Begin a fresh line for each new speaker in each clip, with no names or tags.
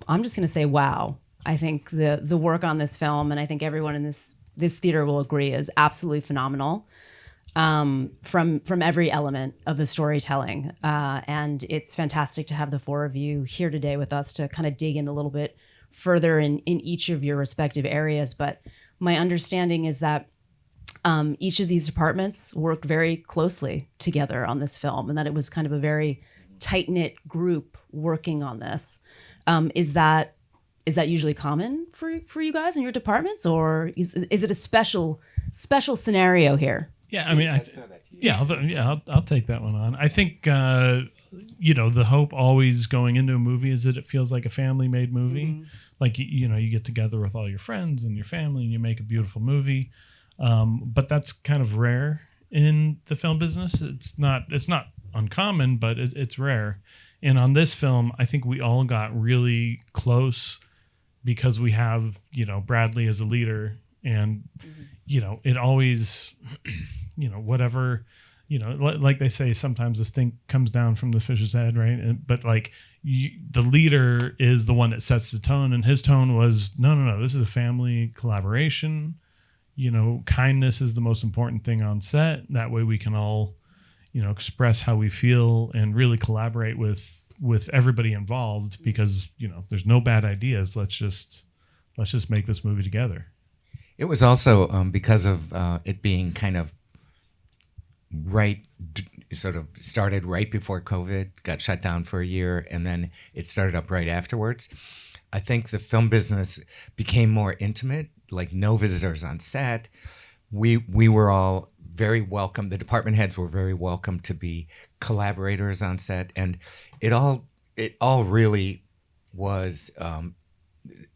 I'm just going to say, wow. I think the work on this film, and I think everyone in this theater will agree, is absolutely phenomenal. From every element of the storytelling. And it's fantastic to have the four of you here today with us to kind of dig in a little bit further in each of your respective areas. But my understanding is that each of these departments worked very closely together on this film, and that it was kind of a very tight-knit group working on this. Is that usually common for you guys in your departments, or is it a special scenario here?
Yeah, I mean, I'll take that one on. I think the hope always going into a movie is that it feels like a family-made movie. Mm-hmm. Like you get together with all your friends and your family, and you make a beautiful movie. But that's kind of rare in the film business. It's not uncommon, but it's rare. And on this film, I think we all got really close because we have Bradley as a leader, and it always. Whatever, like they say, sometimes the stink comes down from the fish's head, right? But the leader is the one that sets the tone, and his tone was, no, this is a family collaboration. Kindness is the most important thing on set. That way we can all, express how we feel and really collaborate with everybody involved, because, there's no bad ideas. Let's just make this movie together.
It was also because of it being kind of sort of started right before COVID, got shut down for a year, and then it started up right afterwards. I think the film business became more intimate, like no visitors on set. We were all very welcome. The department heads were very welcome to be collaborators on set, and it all really was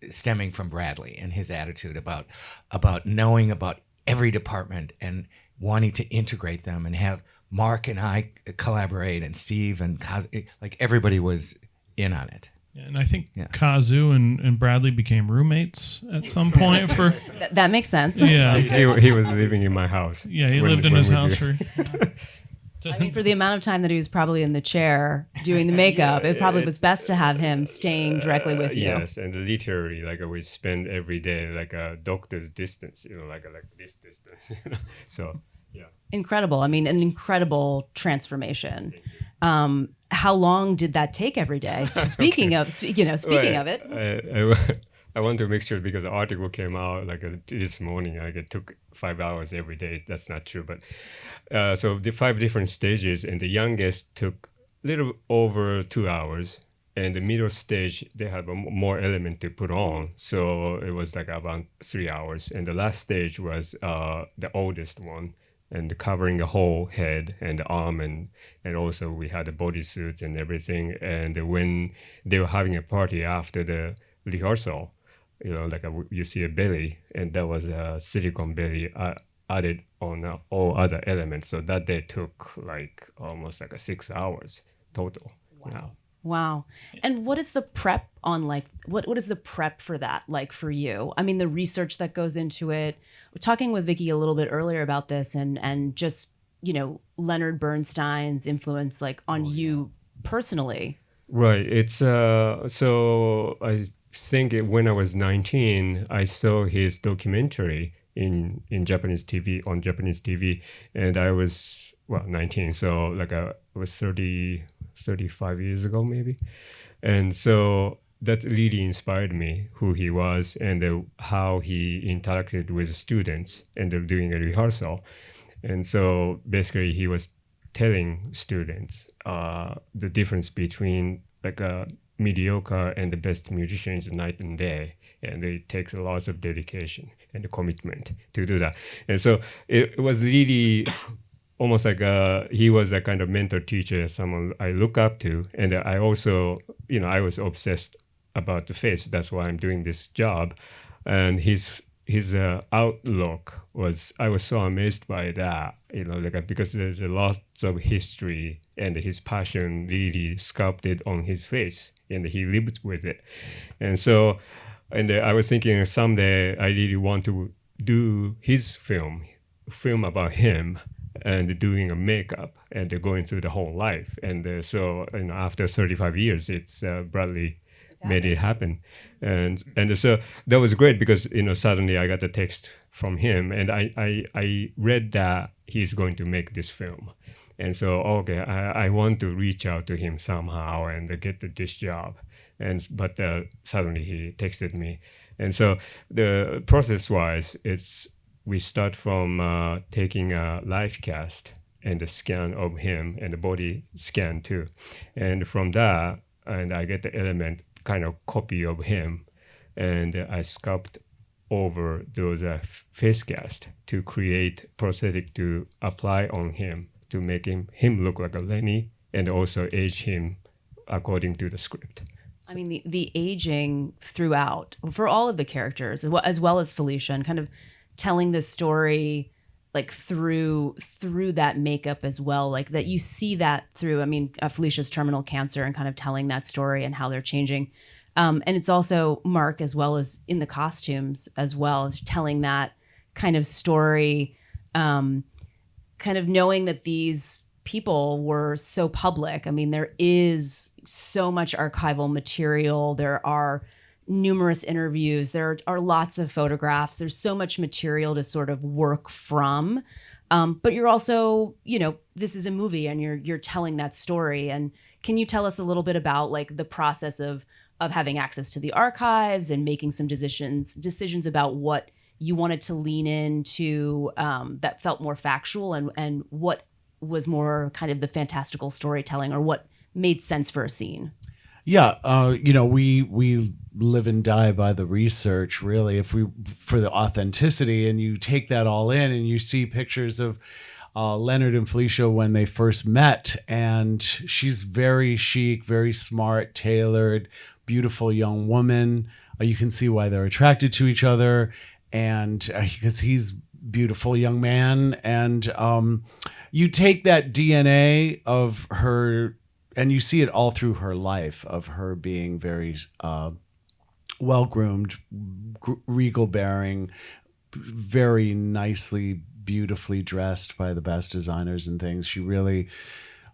stemming from Bradley and his attitude about knowing about every department and wanting to integrate them, and have Mark and I collaborate, and Steve and Kazu, like everybody was in on it.
Yeah, and I think Kazu and Bradley became roommates at some point. For
that makes sense.
Yeah,
he was living in my house.
Yeah, he lived in his house for.
I mean, for the amount of time that he was probably in the chair doing the makeup, it probably was best to have him staying directly with you.
Yes, and literally, we spend every day like a doctor's distance, like this distance. So, yeah.
Incredible. I mean, an incredible transformation. How long did that take every day? So speaking of it.
I want to make sure, because the article came out this morning, it took 5 hours every day. That's not true, but so the 5 different stages, and the youngest took a little over 2 hours, and the middle stage they have more element to put on, so it was about 3 hours, and the last stage was the oldest one, and covering the whole head and the arm, and also we had the bodysuits and everything. And when they were having a party after the rehearsal, you see a belly, and that was a silicone belly added on all other elements. So that day took almost 6 hours total.
Wow. Wow. And what is the prep on what is the prep for that like for you? I mean, the research that goes into it. We're talking with Vicky a little bit earlier about this, and just, Leonard Bernstein's influence on you personally.
Right. It's so I think when I was 19, I saw his documentary in Japanese TV, on Japanese TV, and I was 19, so I was 35 years ago maybe. And so that really inspired me, who he was, and how he interacted with students and doing a rehearsal. And so basically he was telling students the difference between a mediocre and the best musicians night and day, and it takes lots of dedication and commitment to do that. And so it was really almost he was a kind of mentor teacher, someone I look up to. And I also, I was obsessed about the face. That's why I'm doing this job. And his outlook was, I was so amazed by that, because there's lots of history, and his passion really sculpted on his face, and he lived with it. And so, I was thinking someday I really want to do his film about him, and doing a makeup and going through the whole life. And so after 35 years, it's Bradley made it happen. And so that was great because, suddenly I got the text from him, and I read that he's going to make this film. And so, okay, I want to reach out to him somehow and get this job. But suddenly he texted me. And so the process-wise, we start from taking a live cast and the scan of him and the body scan too. And from that, and I get the element kind of copy of him, and I sculpt over those face cast to create prosthetic to apply on him to make him look like a Lenny, and also age him according to the script.
I mean, the aging throughout for all of the characters, as well as Felicia, and kind of telling the story like through that makeup as well, like that you see that through. I mean, Felicia's terminal cancer and kind of telling that story and how they're changing. And it's also Mark, as well as in the costumes, as well as telling that kind of story, kind of knowing that these people were so public. I mean, there is so much archival material. There are numerous interviews. There are lots of photographs. There's so much material to sort of work from. But you're also, this is a movie and you're telling that story. And can you tell us a little bit about like the process of having access to the archives and making some decisions about what you wanted to lean into that felt more factual and what was more kind of the fantastical storytelling, or what made sense for a scene?
Yeah, we live and die by the research, really, for the authenticity, and you take that all in and you see pictures of Leonard and Felicia when they first met, and she's very chic, very smart, tailored, beautiful young woman. You can see why they're attracted to each other, and because he's beautiful young man, and you take that DNA of her and you see it all through her life, of her being very well-groomed, regal bearing, very nicely, beautifully dressed by the best designers and things. She really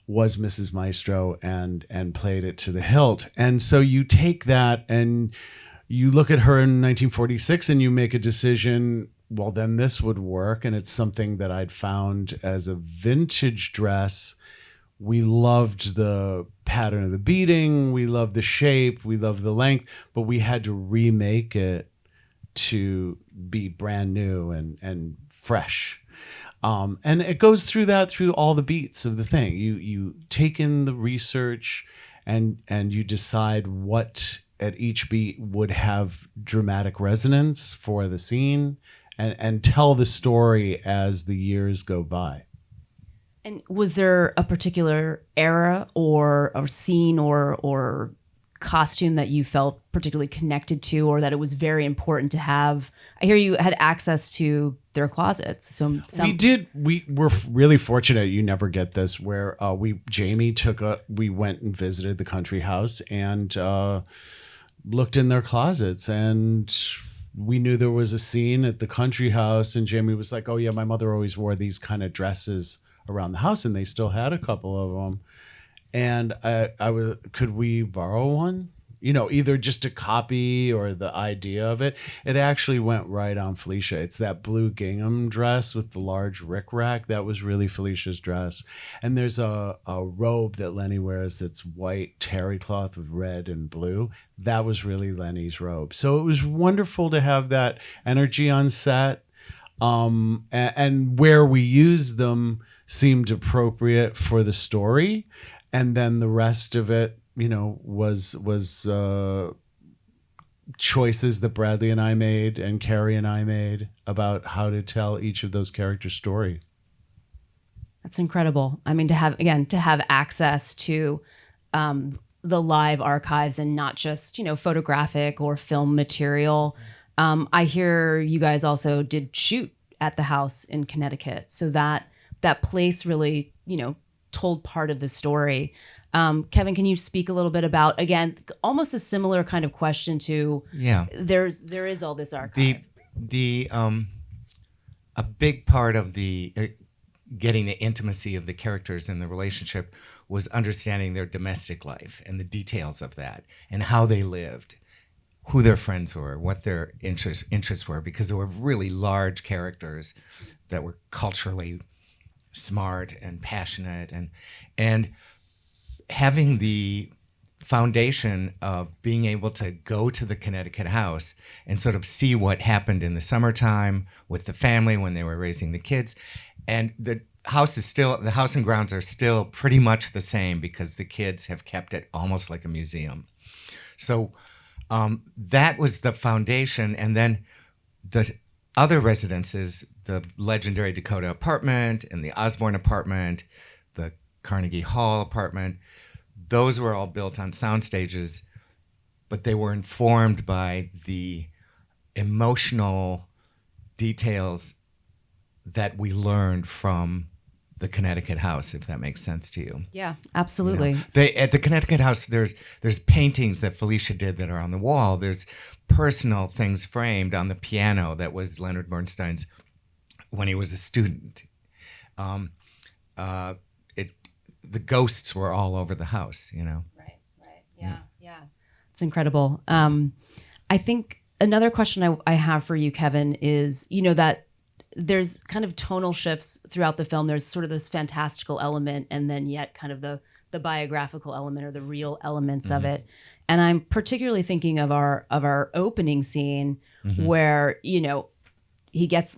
was Mrs. Maestro and played it to the hilt. And so you take that and you look at her in 1946 and you make a decision, well, then this would work. And it's something that I'd found as a vintage dress. We loved the pattern of the beading, we loved the shape, we loved the length, but we had to remake it to be brand new and fresh. And it goes through all the beats of the thing. You take in the research and you decide what at each beat would have dramatic resonance for the scene and tell the story as the years go by.
And was there a particular era or scene or costume that you felt particularly connected to, or that it was very important to have? I hear you had access to their closets. So
we did. We were really fortunate. You never get this where we went and visited the country house and looked in their closets, and we knew there was a scene at the country house, and Jamie was like, "Oh yeah, my mother always wore these kind of dresses around the house," and they still had a couple of them. And could we borrow one? Either just a copy or the idea of it. It actually went right on Felicia. It's that blue gingham dress with the large rickrack. That was really Felicia's dress. And there's a robe that Lenny wears that's white terry cloth with red and blue. That was really Lenny's robe. So it was wonderful to have that energy on set. And where we used them seemed appropriate for the story, and then the rest of it, was choices that Bradley and I made and Carey and I made about how to tell each of those characters' story.
That's incredible. I mean, to have access to the live archives and not just photographic or film material. I hear you guys also did shoot at the house in Connecticut, so that place really, told part of the story. Kevin, can you speak a little bit about, again, almost a similar kind of question to, there is all this archive.
A big part of the, getting the intimacy of the characters in the relationship was understanding their domestic life and the details of that and how they lived, who their friends were, what their interests were, because there were really large characters that were culturally smart and passionate, and having the foundation of being able to go to the Connecticut house and sort of see what happened in the summertime with the family when they were raising the kids. And the house and grounds are still pretty much the same because the kids have kept it almost like a museum. So that was the foundation. And then the other residences, the legendary Dakota apartment and the Osborne apartment, the Carnegie Hall apartment, those were all built on sound stages, but they were informed by the emotional details that we learned from the Connecticut house, if that makes sense to you.
Yeah, absolutely.
You know, at the Connecticut house, there's paintings that Felicia did that are on the wall. There's personal things framed on the piano that was Leonard Bernstein's when he was a student. The ghosts were all over the house, you know.
Right. Yeah. It's incredible. I think another question I have for you, Kevin, is, that there's kind of tonal shifts throughout the film. There's sort of this fantastical element and then yet kind of the biographical element or the real elements of it. And I'm particularly thinking of our opening scene where,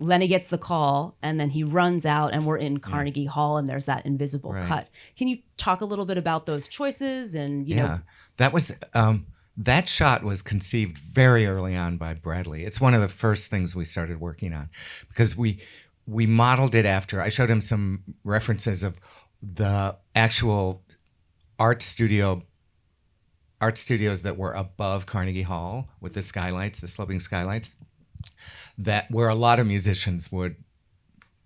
Lenny gets the call and then he runs out and we're in Carnegie Hall and there's that invisible cut. Can you talk a little bit about those choices and,
that was, that shot was conceived very early on by Bradley. It's one of the first things we started working on because we modeled it after, I showed him some references of the actual art studios that were above Carnegie Hall with the skylights, the sloping skylights, that where a lot of musicians would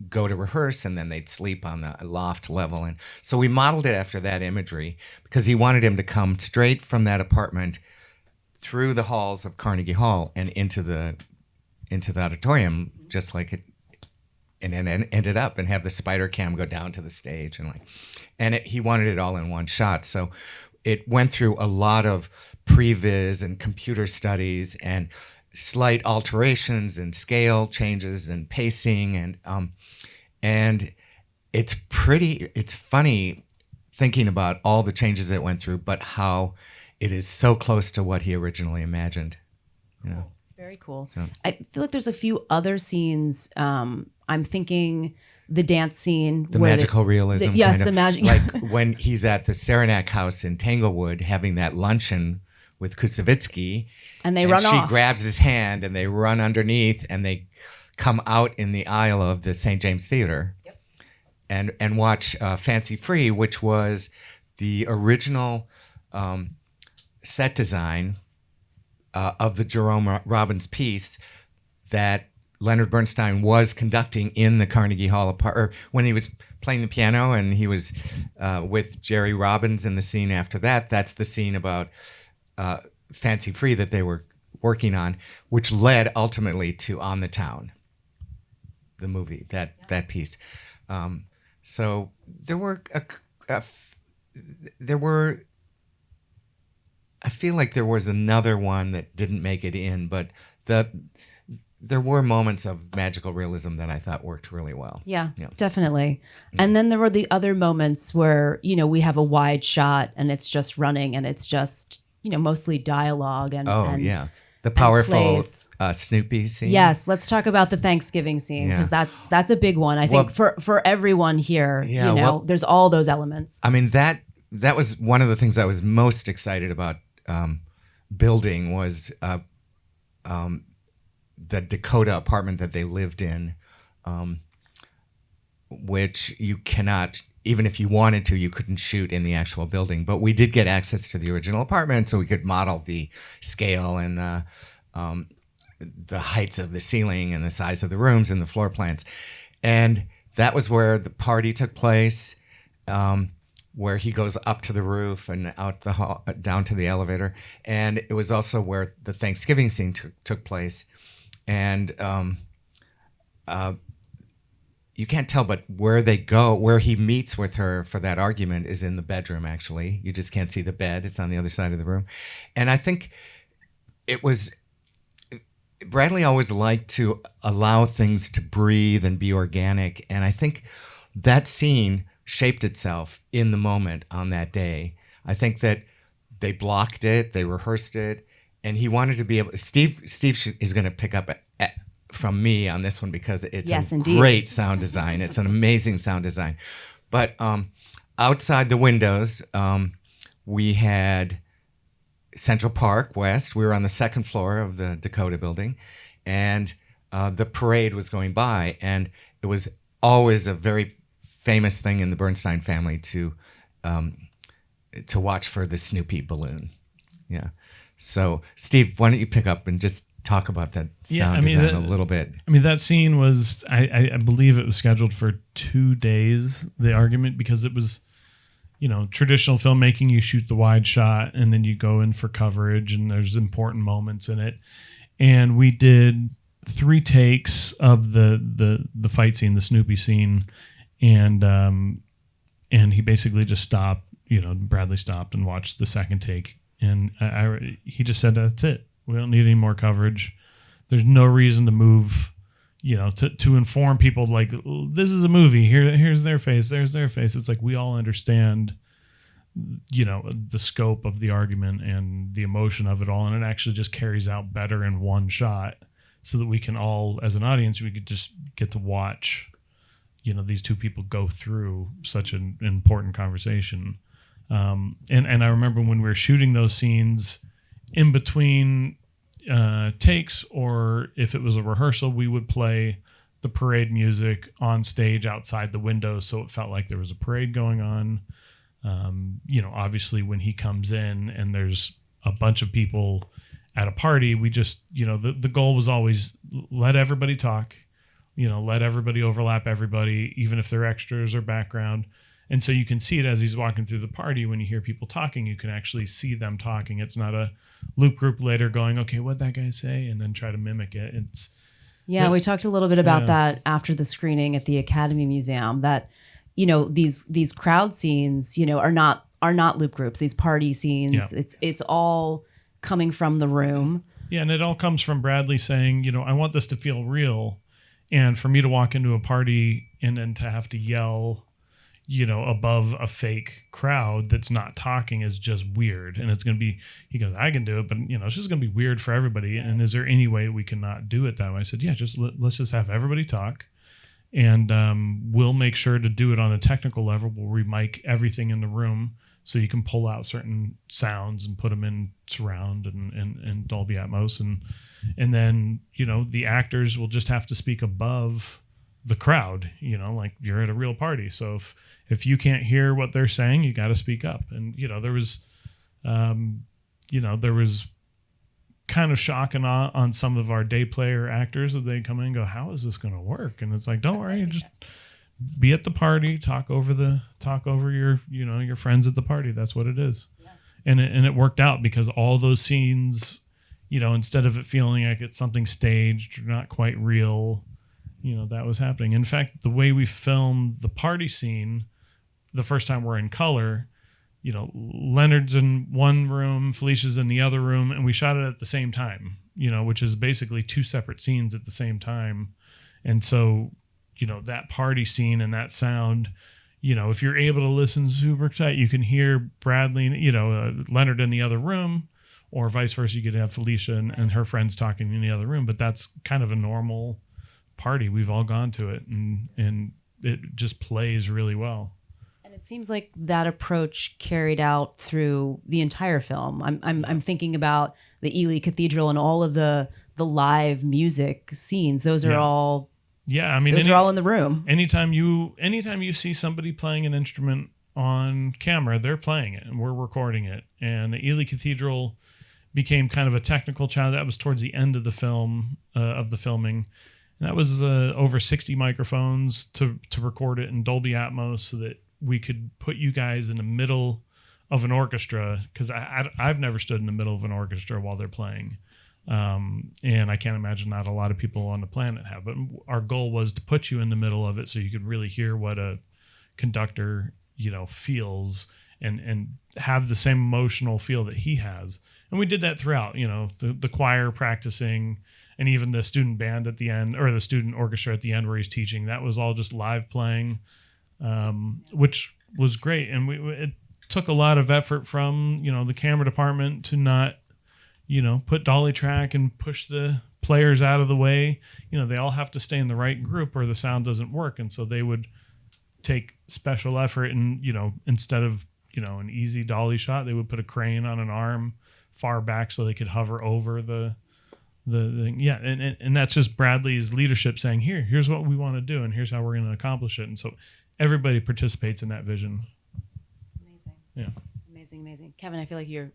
go to rehearse and then they'd sleep on the loft level. And so we modeled it after that imagery because he wanted him to come straight from that apartment through the halls of Carnegie Hall and into the auditorium, just like it, and ended up and have the spider cam go down to the stage he wanted it all in one shot. So it went through a lot of previs and computer studies and slight alterations and scale changes and pacing and it's funny thinking about all the changes it went through, but how it is so close to what he originally imagined.
Very cool.
So.
I feel like there's a few other scenes. I'm thinking the dance scene.
The magical realism.
Yes, the magic.
Like when he's at the Saranac house in Tanglewood having that luncheon with Kusevitsky.
And they run off.
She grabs his hand and they run underneath and they come out in the aisle of the St. James Theater and watch Fancy Free, which was the original set design of the Jerome Robbins piece that Leonard Bernstein was conducting in the Carnegie Hall or when he was playing the piano and he was with Jerry Robbins in the scene after that. That's the scene about Fancy Free that they were working on, which led ultimately to On the Town, the movie, that piece. So there were I feel like there was another one that didn't make it in, but there were moments of magical realism that I thought worked really well.
Yeah. Definitely. And then there were the other moments where, we have a wide shot and it's just running and it's just, mostly dialogue and
the powerful Snoopy scene.
Yes, let's talk about the Thanksgiving scene because that's a big one. I think for everyone here, there's all those elements.
I mean that was one of the things I was most excited about building was the Dakota apartment that they lived in, which you cannot, even if you wanted to, you couldn't shoot in the actual building. But we did get access to the original apartment, so we could model the scale and the heights of the ceiling and the size of the rooms and the floor plans. And that was where the party took place, where he goes up to the roof and out the hall, down to the elevator. And it was also where the Thanksgiving scene took place. And you can't tell, but where he meets with her for that argument is in the bedroom, actually. You just can't see the bed. It's on the other side of the room. And I think Bradley always liked to allow things to breathe and be organic. And I think that scene shaped itself in the moment on that day. I think that they blocked it, they rehearsed it, and he wanted to be able. Steve is going to pick up from me on this one because it's great sound design. It's an amazing sound design. But outside the windows, we had Central Park West. We were on the second floor of the Dakota building, and the parade was going by. And it was always a very famous thing in the Bernstein family to watch for the Snoopy balloon. Yeah. So, Steve, why don't you pick up and just talk about that sound design a little bit?
I mean, that scene was, I believe it was scheduled for 2 days, the argument, because it was, traditional filmmaking, you shoot the wide shot and then you go in for coverage and there's important moments in it. And we did 3 takes of the fight scene, the Snoopy scene. And he basically just stopped, Bradley stopped and watched the second take. And he just said, that's it. We don't need any more coverage. There's no reason to move, to inform people like, this is a movie. Here's their face. There's their face. It's like we all understand, the scope of the argument and the emotion of it all. And it actually just carries out better in one shot so that we can all, as an audience, we could just get to watch, these two people go through such an important conversation. And I remember when we were shooting those scenes in between takes, or if it was a rehearsal, we would play the parade music on stage outside the window, so it felt like there was a parade going on. Obviously when he comes in and there's a bunch of people at a party, we just, the goal was always let everybody talk, let everybody overlap everybody, even if they're extras or background. And so you can see it as he's walking through the party. When you hear people talking, you can actually see them talking. It's not a loop group later going, okay, what'd that guy say? And then try to mimic it.
We talked a little bit about that after the screening at the Academy Museum, that, these crowd scenes, are not loop groups, these party scenes. Yeah. It's all coming from the room.
Yeah. And it all comes from Bradley saying, I want this to feel real. And for me to walk into a party and then to have to yell, above a fake crowd that's not talking is just weird. And it's going to be, he goes, I can do it, but it's just going to be weird for everybody. And is there any way we can not do it that way? I said, yeah, let's just have everybody talk. And we'll make sure to do it on a technical level where we mic everything in the room so you can pull out certain sounds and put them in surround and Dolby Atmos. And then, the actors will just have to speak above the crowd, like you're at a real party. So if you can't hear what they're saying, you got to speak up. And, there was kind of shock and awe on some of our day player actors that they come in and go, how is this going to work? And it's like, don't worry, just be at the party, talk over your, your friends at the party. That's what it is. Yeah. And it worked out because all those scenes, instead of it feeling like it's something staged or not quite real, that was happening. In fact, the way we filmed the party scene, the first time we're in color, Leonard's in one room, Felicia's in the other room, and we shot it at the same time, which is basically 2 separate scenes at the same time. And so, that party scene and that sound, if you're able to listen super tight, you can hear Bradley, Leonard in the other room, or vice versa. You could have Felicia and her friends talking in the other room, but that's kind of a normal party. We've all gone to it, and it just plays really well.
And it seems like that approach carried out through the entire film. I'm thinking about the Ely Cathedral and all of the live music scenes. Those are all. Yeah, I mean, those are all in the room.
Anytime you see somebody playing an instrument on camera, they're playing it, and we're recording it. And the Ely Cathedral became kind of a technical challenge. That was towards the end of the film, of the filming. And that was over 60 microphones to record it in Dolby Atmos so that we could put you guys in the middle of an orchestra, because I've never stood in the middle of an orchestra while they're playing. And I can't imagine not a lot of people on the planet have. But our goal was to put you in the middle of it so you could really hear what a conductor, feels and have the same emotional feel that he has. And we did that throughout, the choir practicing, and even the student band at the end, or the student orchestra at the end where he's teaching. That was all just live playing, which was great. And it took a lot of effort from, the camera department to not, put dolly track and push the players out of the way. They all have to stay in the right group or the sound doesn't work. And so they would take special effort and, instead of, an easy dolly shot, they would put a crane on an arm far back so they could hover over the thing. Yeah. And that's just Bradley's leadership saying, here's what we want to do and here's how we're going to accomplish it. And so everybody participates in that vision.
Amazing.
Yeah.
Amazing. Kevin, I feel like you're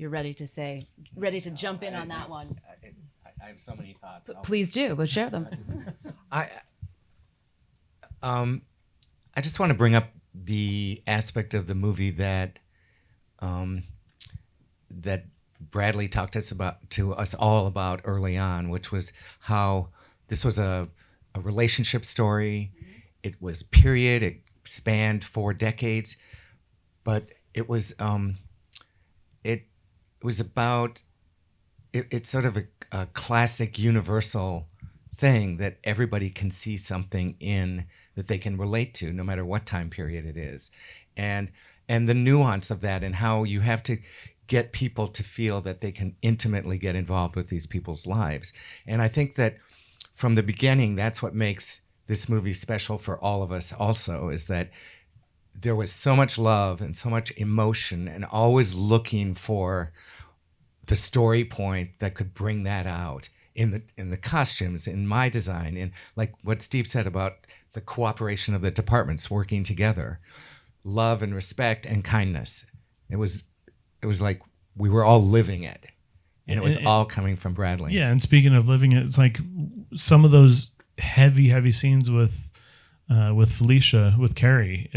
ready to jump in on that one.
I have so many thoughts.
Please do, but share them.
I just want to bring up the aspect of the movie that that Bradley talked to us all about early on, which was how this was a relationship story. It was period. It spanned 4 decades, but it was about it's sort of a classic universal thing that everybody can see something in that they can relate to, no matter what time period it is, and the nuance of that, and how you have to get people to feel that they can intimately get involved with these people's lives. And I think that from the beginning, that's what makes this movie special for all of us also, is that there was so much love and so much emotion and always looking for the story point that could bring that out in the costumes, in my design, in like what Steve said about the cooperation of the departments working together, love and respect and kindness. It was like we were all living it, and it was all coming from Bradley.
Yeah, and speaking of living it, it's like some of those heavy scenes with Felicia, with Carey,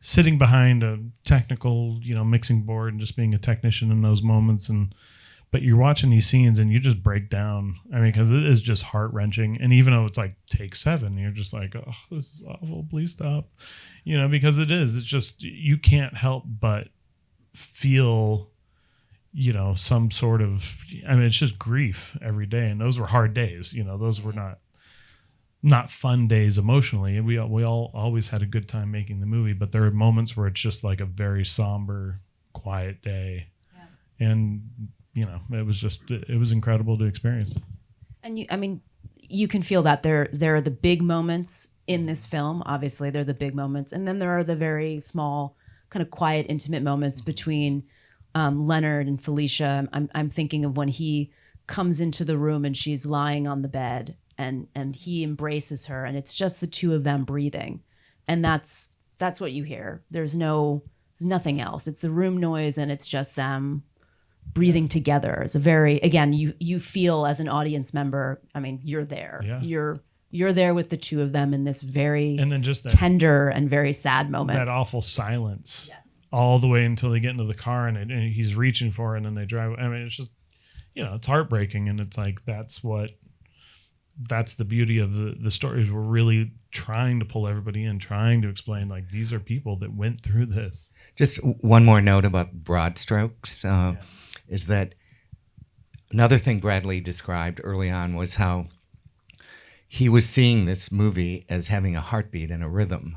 sitting behind a technical, mixing board and just being a technician in those moments. But you're watching these scenes and you just break down. I mean, because it is just heart-wrenching. And even though it's like take 7, you're just like, oh, this is awful. Please stop. Because it is. It's just, you can't help but feel, some sort of, it's just grief every day. And those were hard days. Those were not fun days emotionally. We all always had a good time making the movie, but there are moments where it's just like a very somber, quiet day. Yeah. And it was incredible to experience. And
you can feel that there are the big moments in this film. Obviously, they're the big moments, and then there are the very small, kind of quiet, intimate moments between Leonard and Felicia. I'm thinking of when he comes into the room and she's lying on the bed, and he embraces her, and it's just the two of them breathing, and that's what you hear. There's nothing else. It's the room noise, and it's just them breathing together. It's a very, again, you feel as an audience member, you're there. Yeah. You're there with the two of them in this very
and then just that,
tender and very sad moment.
That awful silence. Yes. All the way until they get into the car and he's reaching for her and then they drive. It's just, it's heartbreaking, and it's like that's the beauty of the stories. We're really trying to pull everybody in, trying to explain like these are people that went through this.
Just one more note about broad strokes. Is that another thing Bradley described early on was how he was seeing this movie as having a heartbeat and a rhythm,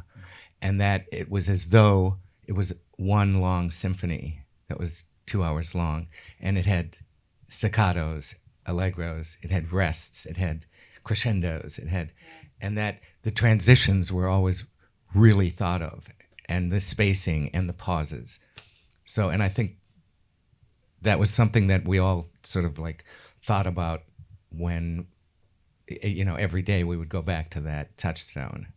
and that it was as though it was one long symphony that was 2 hours long, and it had staccatos, allegros, it had rests, it had crescendos, and that the transitions were always really thought of, and the spacing and the pauses. So, and I think that was something that we all sort of like thought about when, every day we would go back to that touchstone.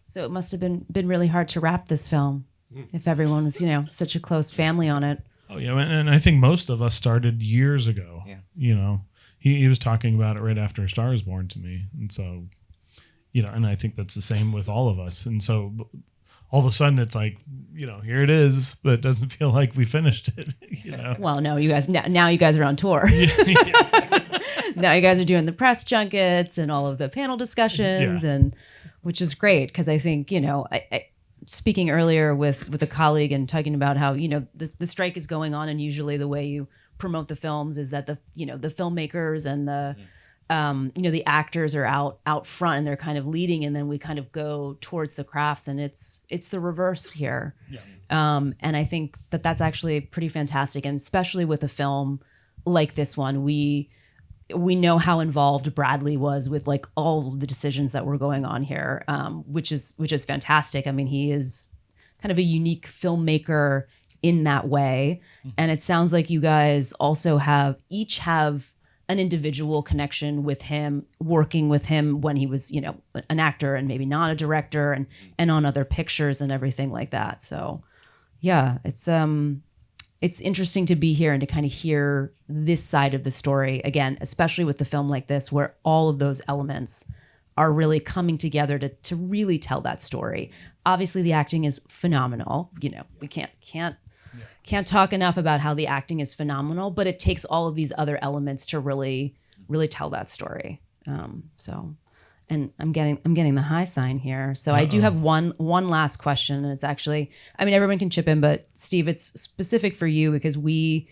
So it must have been really hard to wrap this film if everyone was, such a close family on it.
Oh, yeah. And I think most of us started years ago. Yeah. He was talking about it right after A Star Is Born to me. And so, and I think that's the same with all of us. And so all of a sudden it's like, here it is, but it doesn't feel like we finished it.
Well, no, you guys now you guys are on tour. Now you guys are doing the press junkets and all of the panel discussions, and which is great because I think I speaking earlier with a colleague and talking about how the strike is going on, and usually the way you promote the films is that the filmmakers and the actors are out front and they're kind of leading, and then we kind of go towards the crafts, and it's the reverse here. And I think that's actually pretty fantastic, and especially with a film like this one, we know how involved Bradley was with like all the decisions that were going on here, which is fantastic. I mean, he is kind of a unique filmmaker in that way. And it sounds like you guys also each have an individual connection with him, working with him when he was, an actor and maybe not a director, and on other pictures and everything like that. So yeah, it's interesting to be here and to kind of hear this side of the story again, especially with the film like this, where all of those elements are really coming together to really tell that story. Obviously the acting is phenomenal. We can't talk enough about how the acting is phenomenal, but it takes all of these other elements to really, really tell that story. And I'm getting the high sign here. So I do have one last question, and it's actually, everyone can chip in, but Steve, it's specific for you because we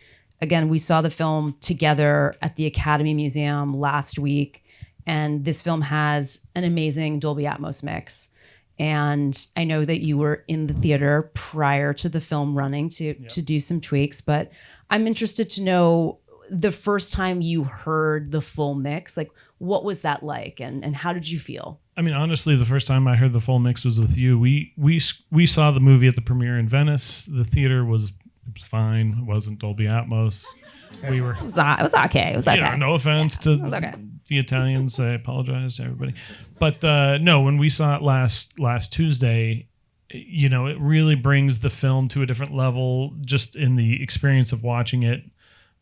saw the film together at the Academy Museum last week, and this film has an amazing Dolby Atmos mix. And I know that you were in the theater prior to the film running to do some tweaks, but I'm interested to know the first time you heard the full mix, like what was that like, and how did you feel?
Honestly, the first time I heard the full mix was with you. We saw the movie at the premiere in Venice. The theater was fine. It wasn't Dolby Atmos. It was okay. It was okay. No offense to the Italians. I apologize to everybody. But no, when we saw it last Tuesday, it really brings the film to a different level just in the experience of watching it.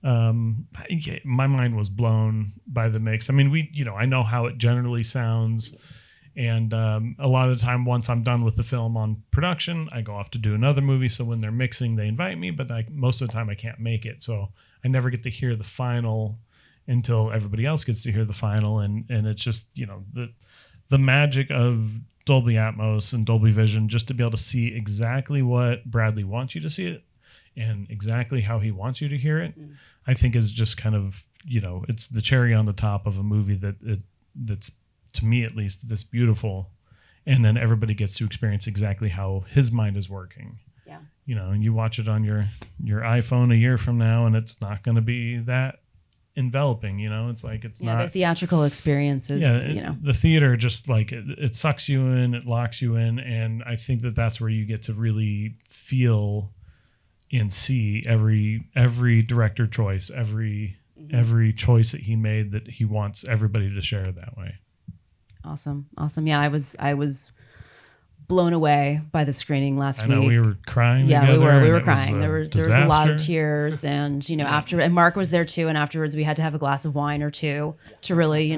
My mind was blown by the mix. I know how it generally sounds, and a lot of the time, once I'm done with the film on production, I go off to do another movie. So when they're mixing, they invite me, but most of the time I can't make it, so I never get to hear the final until everybody else gets to hear the final, and it's just the magic of Dolby Atmos and Dolby Vision, just to be able to see exactly what Bradley wants you to see it and exactly how he wants you to hear it, I think is just kind of, it's the cherry on the top of a movie that's, to me at least, this beautiful. And then everybody gets to experience exactly how his mind is working. Yeah. And you watch it on your iPhone a year from now, and it's not going to be that enveloping, it's like, it's not. The
theatrical experiences,
the theater just like it sucks you in, it locks you in. And I think that's where you get to really feel and see every director choice, every choice that he made, that he wants everybody to share that way.
Awesome. Yeah, I was blown away by the screening last week.
I know we were crying.
Yeah,
together,
we were crying. There was a lot of tears, and and Mark was there too. And afterwards, we had to have a glass of wine or two to really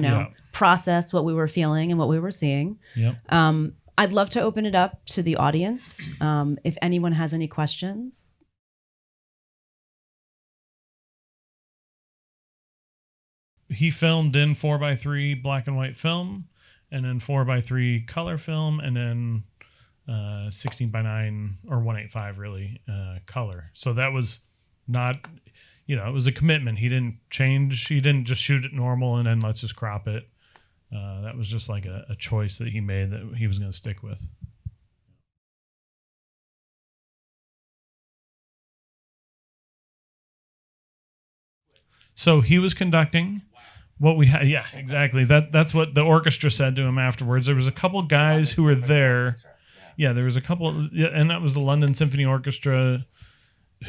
process what we were feeling and what we were seeing.
Yep.
I'd love to open it up to the audience. If anyone has any questions.
He filmed in 4:3 black and white film, and then 4:3 color film, and then 16:9 or 1.85 really color. So that was not, it was a commitment. He didn't change. He didn't just shoot it normal and then let's just crop it. That was just like a choice that he made that he was going to stick with. So he was conducting. What we had, yeah, exactly. That's what the orchestra said to him afterwards. There was a couple guys who were there. Yeah, there was a couple, and that was the London Symphony Orchestra,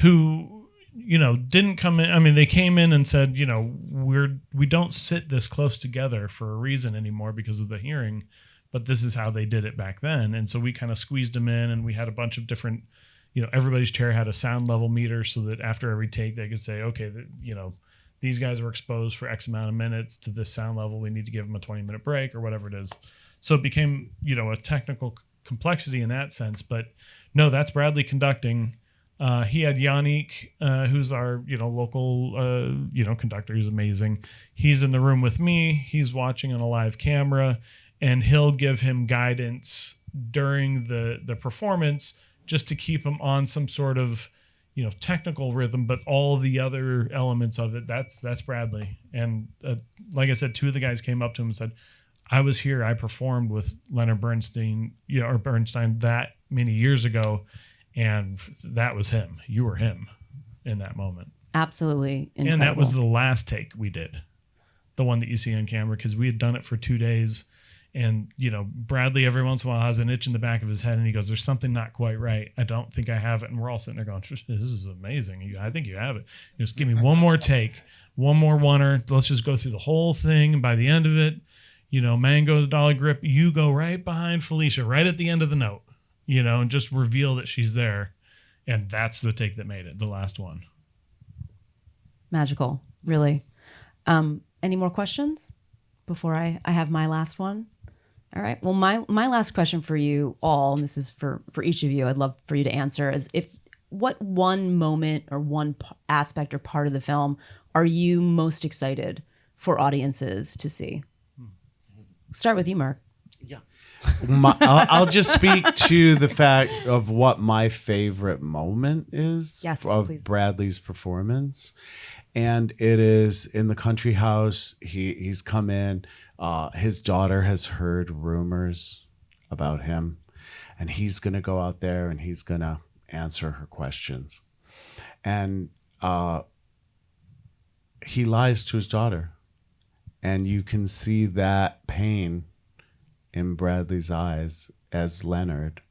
who, didn't come in. They came in and said, we don't sit this close together for a reason anymore because of the hearing, but this is how they did it back then. And so we kind of squeezed them in, and we had a bunch of different, everybody's chair had a sound level meter so that after every take they could say, okay, these guys were exposed for X amount of minutes to this sound level. We need to give them a 20-minute break or whatever it is. So it became, a technical complexity in that sense. But no, that's Bradley conducting. He had Yannick, who's our local conductor. He's amazing. He's in the room with me. He's watching on a live camera, and he'll give him guidance during the performance just to keep him on some sort of technical rhythm. But all the other elements of it, that's Bradley. And like I said, two of the guys came up to him and said, I was here. I performed with Leonard Bernstein, or Bernstein that many years ago. And that was him. You were him in that moment.
Absolutely incredible.
And that was the last take we did, the one that you see on camera, because we had done it for 2 days. And, Bradley every once in a while has an itch in the back of his head, and he goes, there's something not quite right. I don't think I have it. And we're all sitting there going, this is amazing. I think you have it. Just give me one more take, one more oneer. Let's just go through the whole thing. And by the end of it, Mango, the dolly grip, you go right behind Felicia, right at the end of the note. And just reveal that she's there. And that's the take that made it, the last one.
Magical, really. Any more questions before I have my last one? All right. Well, my last question for you all, and this is for each of you, I'd love for you to answer, is what one moment or one aspect or part of the film are you most excited for audiences to see? Start with you, Mark.
Yeah. I'll just speak to the fact of what my favorite moment is of
please.
Bradley's performance. And it is in the country house. He's come in. His daughter has heard rumors about him. And he's going to go out there and he's going to answer her questions. And he lies to his daughter. And you can see that pain in Bradley's eyes as Leonard.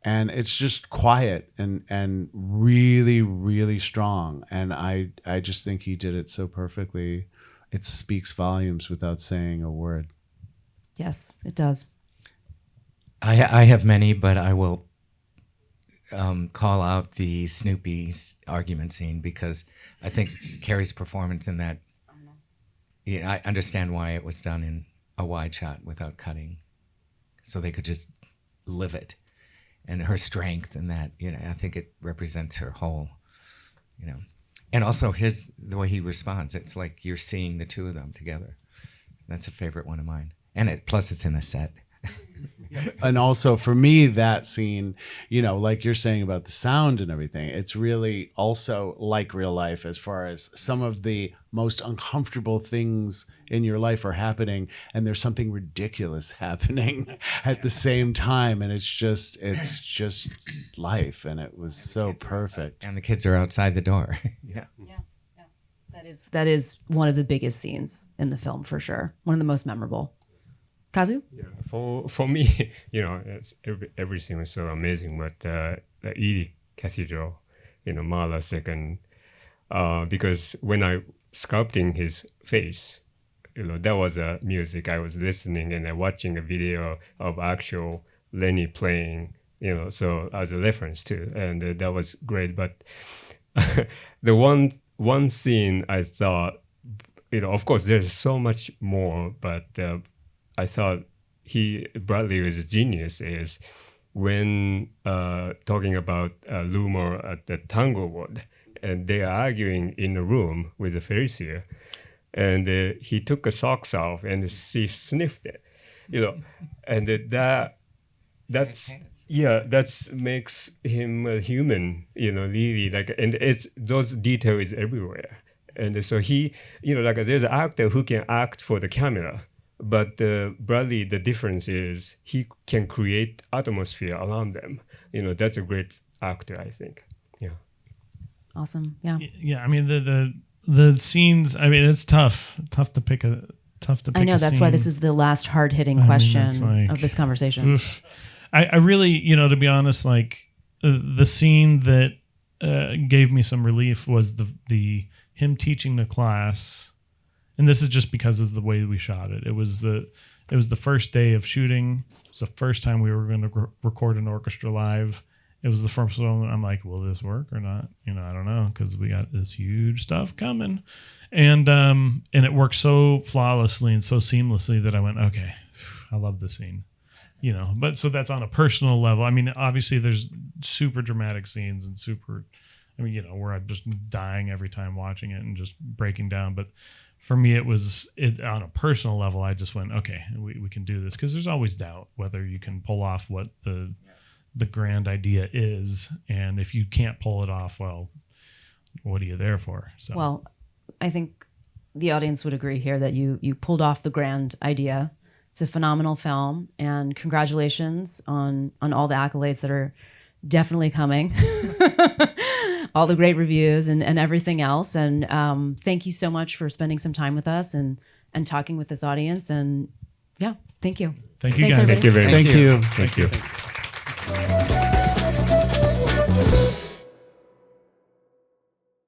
And it's just quiet and really, really strong. And I just think he did it so perfectly. It speaks volumes without saying a word.
Yes, it does.
I have many, but I will call out the Snoopy's argument scene, because I think Carey's performance in that, I understand why it was done in a wide shot without cutting, so they could just live it, and her strength and that, I think it represents her whole, and also the way he responds. It's like you're seeing the two of them together. That's a favorite one of mine, and plus it's in a set.
And also for me, that scene, like you're saying about the sound and everything, it's really also like real life, as far as some of the most uncomfortable things in your life are happening, and there's something ridiculous happening at the same time. And it's just life. And it was so perfect.
And the kids are outside the door. Yeah.
That is one of the biggest scenes in the film, for sure. One of the most memorable. Kazu?
Yeah, for me, everything was so amazing. But the Ely Cathedral, Mahler second, because when I sculpting his face, that was a music I was listening and watching a video of actual Lenny playing, so as a reference too, and that was great. But the one scene I thought, of course there's so much more, but I thought Bradley was a genius, is when talking about Lumor at the Tanglewood, and they are arguing in a room with Felicia, and he took a socks off and she sniffed it, and that makes him a human, really, and it's those details everywhere. And so he, there's an actor who can act for the camera. But Bradley, the difference is he can create atmosphere around them. That's a great actor, I think. Yeah.
Awesome. Yeah.
Yeah. I mean, the scenes. I mean, it's tough to pick. I
know that's why this is the last hard hitting question of this conversation.
Oof. I really, to be honest, the scene that gave me some relief was the him teaching the class. And this is just because of the way we shot it. It was the first day of shooting. It was the first time we were going to record an orchestra live. It was the first one. I'm like, will this work or not? I don't know, because we got this huge stuff coming, and it worked so flawlessly and so seamlessly that I went, okay, I love this scene. you know, but so that's on a personal level. I mean, obviously there's super dramatic scenes and I mean, you know, where I'm just dying every time watching it and just breaking down. But for me, it on a personal level, I just went, okay, we can do this. Because there's always doubt whether you can pull off what the grand idea is. And if you can't pull it off, well, what are you there for? So,
well, I think the audience would agree here that you pulled off the grand idea. It's a phenomenal film, and congratulations on all the accolades that are definitely coming. All the great reviews and everything else. And thank you so much for spending some time with us and talking with this audience. And yeah, thank you.
Thank you,
Thanks,
guys.
everybody.
Thank you very much.
Thank you.
Thank you.